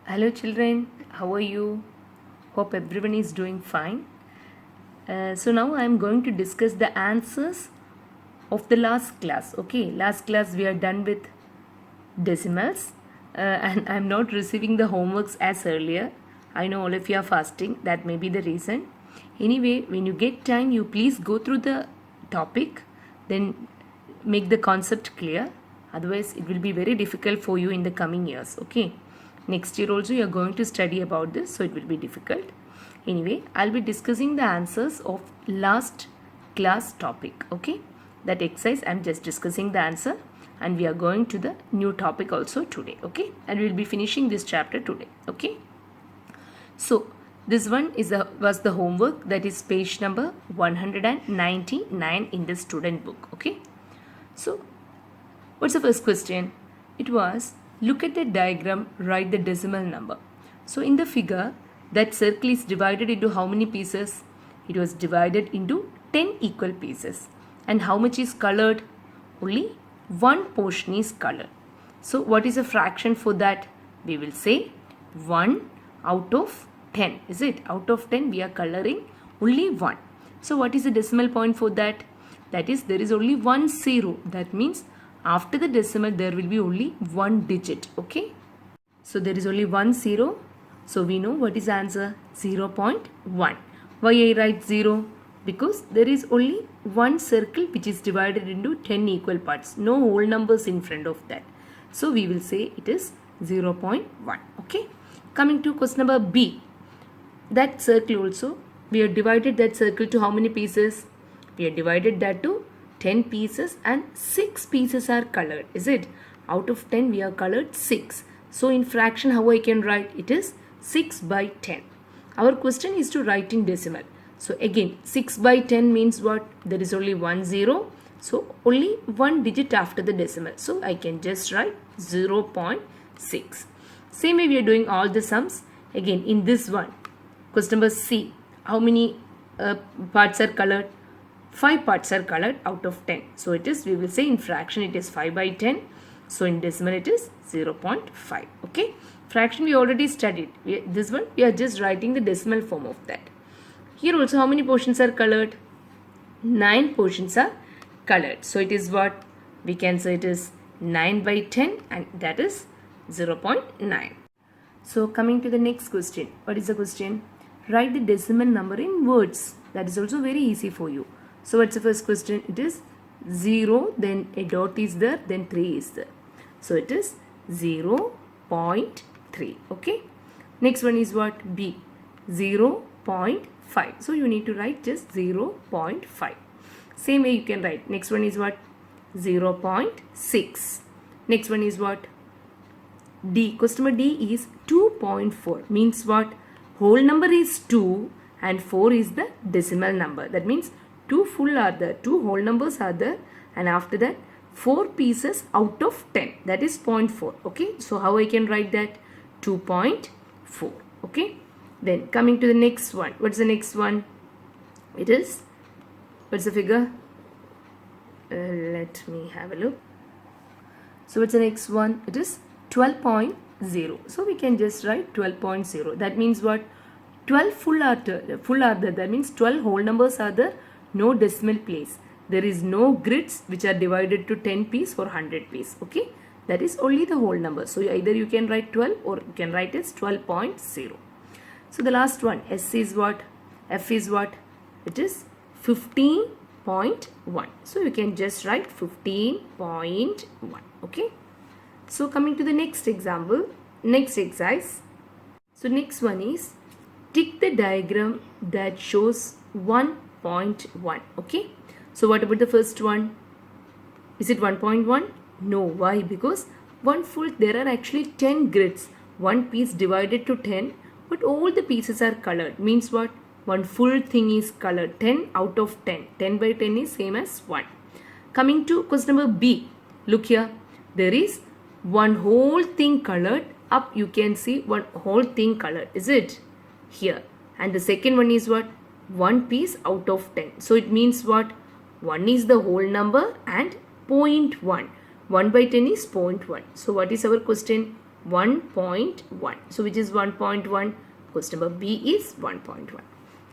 Hello children, how are you? Hope everyone is doing fine. So now I am going to discuss the answers of the last class. Okay, last class we are done with decimals and I am not receiving the homeworks as earlier. I know all of you are fasting, that may be the reason. Anyway, when you get time, you please go through the topic, then make the concept clear. Otherwise, it will be very difficult for you in the coming years. Okay, next year also you are going to study about this, so it will be difficult. Anyway, I'll be discussing the answers of last class topic. Okay, that exercise I'm just discussing the answer, and we are going to the new topic also today. Okay, and we'll be finishing this chapter today. Okay, so this one was the homework, that is page number 199 in the student book. Okay, so what's the first question? It was, look at the diagram, write the decimal number. So in the figure, that circle is divided into how many pieces? It was divided into 10 equal pieces. And how much is colored? Only one portion is colored. So what is a fraction for that? We will say 1 out of 10. Is it? Out of 10 we are coloring only 1. So what is the decimal point for that? That is, there is only one zero. That means after the decimal there will be only one digit. Okay, so there is only one zero, so we know what is the answer, 0.1. Why I write 0? Because there is only one circle which is divided into 10 equal parts, no whole numbers in front of that, so we will say it is 0.1. Okay, coming to question number B, that circle also, we have divided that circle to how many pieces? We have divided that to 10 pieces and 6 pieces are colored. Is it? Out of 10 we have colored 6. So in fraction how I can write? It is 6 by 10. Our question is to write in decimal. So again 6 by 10 means what? There is only one zero. So only one digit after the decimal. So I can just write 0.6. Same way we are doing all the sums. Again in this one, question number C, how many parts are colored? 5 parts are colored out of 10. So it is, we will say in fraction it is 5 by 10. So in decimal it is 0.5. Okay. Fraction we already studied. This one we are just writing the decimal form of that. Here also how many portions are colored? 9 portions are colored. So it is what? We can say it is 9 by 10 and that is 0.9. So coming to the next question. What is the question? Write the decimal number in words. That is also very easy for you. So what's the first question? It is 0, then a dot is there, then 3 is there. So it is 0.3. Okay. Next one is what? B. 0.5. So you need to write just 0.5. Same way you can write. Next one is what? 0.6. Next one is what? D. Question number D is 2.4. Means what? Whole number is 2 and 4 is the decimal number. That means 2 full are there, 2 whole numbers are there, and after that 4 pieces out of 10, that is 0.4. Okay, so how I can write that? 2.4. Okay, then coming to the next one. What's the next one? It is, what's the figure? Let me have a look. So what's the next one? It is 12.0. So we can just write 12.0. That means what? 12 full are there. That means 12 whole numbers are there. No decimal place. There is no grids which are divided to 10 piece or 100 piece. Okay, that is only the whole number. So either you can write 12 or you can write as 12.0. So the last one, S is what? F is what? It is 15.1. So you can just write 15.1. Okay. So coming to the next example, next exercise. So next one is, tick the diagram that shows 1.1. Okay, so what about the first one? Is it 1.1? No. Why? Because one full, there are actually 10 grids, one piece divided to 10, but all the pieces are colored. Means what? One full thing is colored. 10 out of 10. 10 by 10 is same as 1. Coming to question number B. Look here. There is one whole thing colored. Up you can see one whole thing colored. Is it? Here. And the second one is what? One piece out of 10. So it means what? 1 is the whole number and 0.1. 1 by 10 is 0.1. So what is our question? 1.1. So which is 1.1? Question number B is 1.1.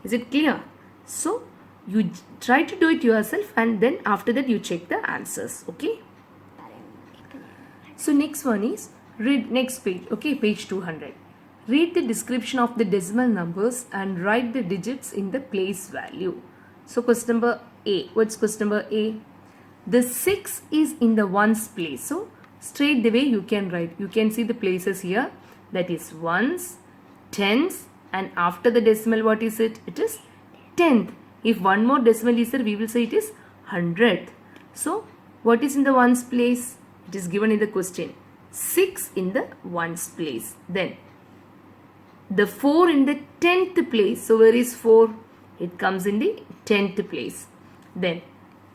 Is it clear? So you try to do it yourself and then after that you check the answers. Okay. So next one is read next page. Okay, page 200. Read the description of the decimal numbers and write the digits in the place value. So question number A. What's question number A? The 6 is in the ones place. So straight the way you can write. You can see the places here. That is ones, tens, and after the decimal what is it? It is tenth. If one more decimal is there, we will say it is hundredth. So what is in the ones place? It is given in the question. 6 in the ones place. Then the 4 in the 10th place. So where is 4? It comes in the 10th place. Then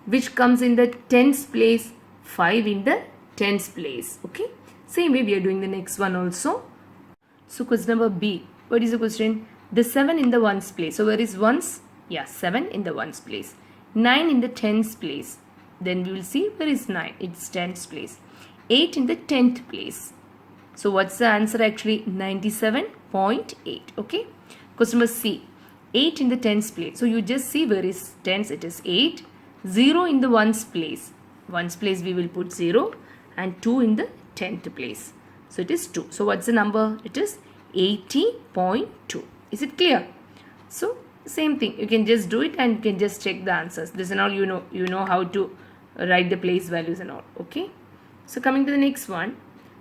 which comes in the 10th place? 5 in the 10th place. Okay. Same way we are doing the next one also. So question number B. What is the question? The 7 in the ones place. So where is ones? Yeah, 7 in the ones place. 9 in the 10th place. Then we will see where is 9. It's 10th place. 8 in the 10th place. So what's the answer actually? 97.8. Okay. Question number C. 8 in the 10th place. So you just see where is 10th. It is 8. 0 in the ones place. Ones place we will put 0. And 2 in the 10th place. So it is 2. So what's the number? It is 80.2. Is it clear? So same thing. You can just do it and you can just check the answers. This and all you know how to write the place values and all. Okay. So coming to the next one.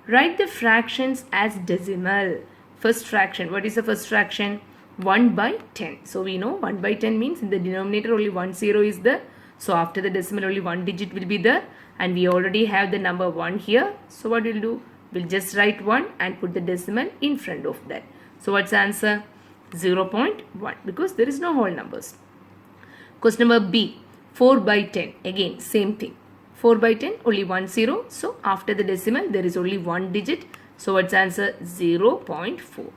Write the fractions as decimal. First fraction. What is the first fraction? 1 by 10. So we know 1 by 10 means in the denominator only 1 0 is there. So after the decimal only one digit will be there. And we already have the number 1 here. So what we'll do? We'll just write 1 and put the decimal in front of that. So what's the answer? 0.1 because there is no whole numbers. Question number B. 4 by 10. Again same thing. 4 by 10 only 1 0. So after the decimal there is only one digit. So what's the answer? 0.4.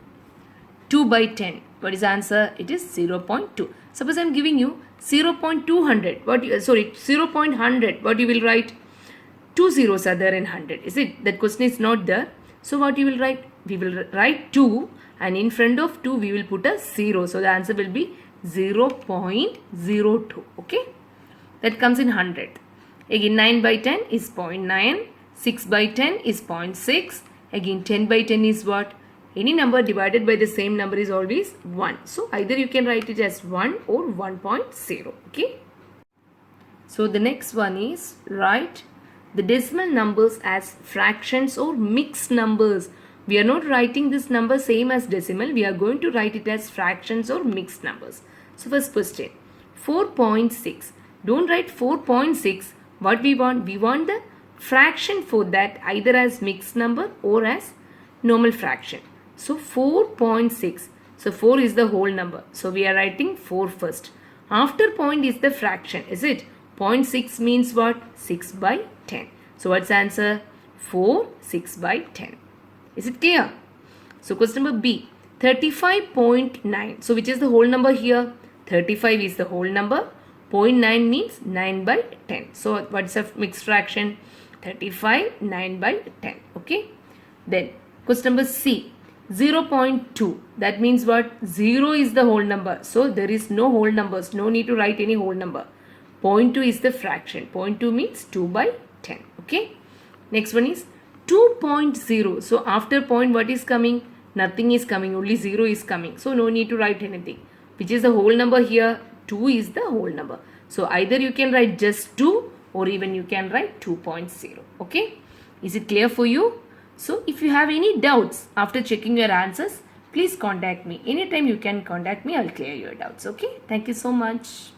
2 by 10. What is the answer? It is 0.2. Suppose I am giving you 0.200. 0.100. What you will write? 2 zeros are there in 100. Is it? That question is not there. So what you will write? We will write 2 and in front of 2 we will put a 0. So the answer will be 0.02. Okay. That comes in 100. Again 9 by 10 is 0.9. 6 by 10 is 0.6. Again 10 by 10 is what? Any number divided by the same number is always 1. So either you can write it as 1 or 1.0. Okay. So the next one is write the decimal numbers as fractions or mixed numbers. We are not writing this number same as decimal. We are going to write it as fractions or mixed numbers. So first question. 4.6. Don't write 4.6. What we want? We want the fraction for that either as mixed number or as normal fraction. So 4.6. So 4 is the whole number. So we are writing 4 first. After point is the fraction. Is it? 0.6 means what? 6 by 10. So what's the answer? 4, 6 by 10. Is it clear? So question number B. 35.9. So which is the whole number here? 35 is the whole number. 0.9 means 9 by 10. So what's a mixed fraction? 35, 9 by 10. Okay. Then question number C. 0.2. That means what? 0 is the whole number. So there is no whole numbers. No need to write any whole number. 0.2 is the fraction. 0.2 means 2 by 10. Okay. Next one is 2.0. So after point what is coming? Nothing is coming. Only 0 is coming. So no need to write anything. Which is the whole number here? 2 is the whole number. So either you can write just 2 or even you can write 2.0. Okay. Is it clear for you? So if you have any doubts after checking your answers, please contact me. Anytime you can contact me. I'll clear your doubts. Okay. Thank you so much.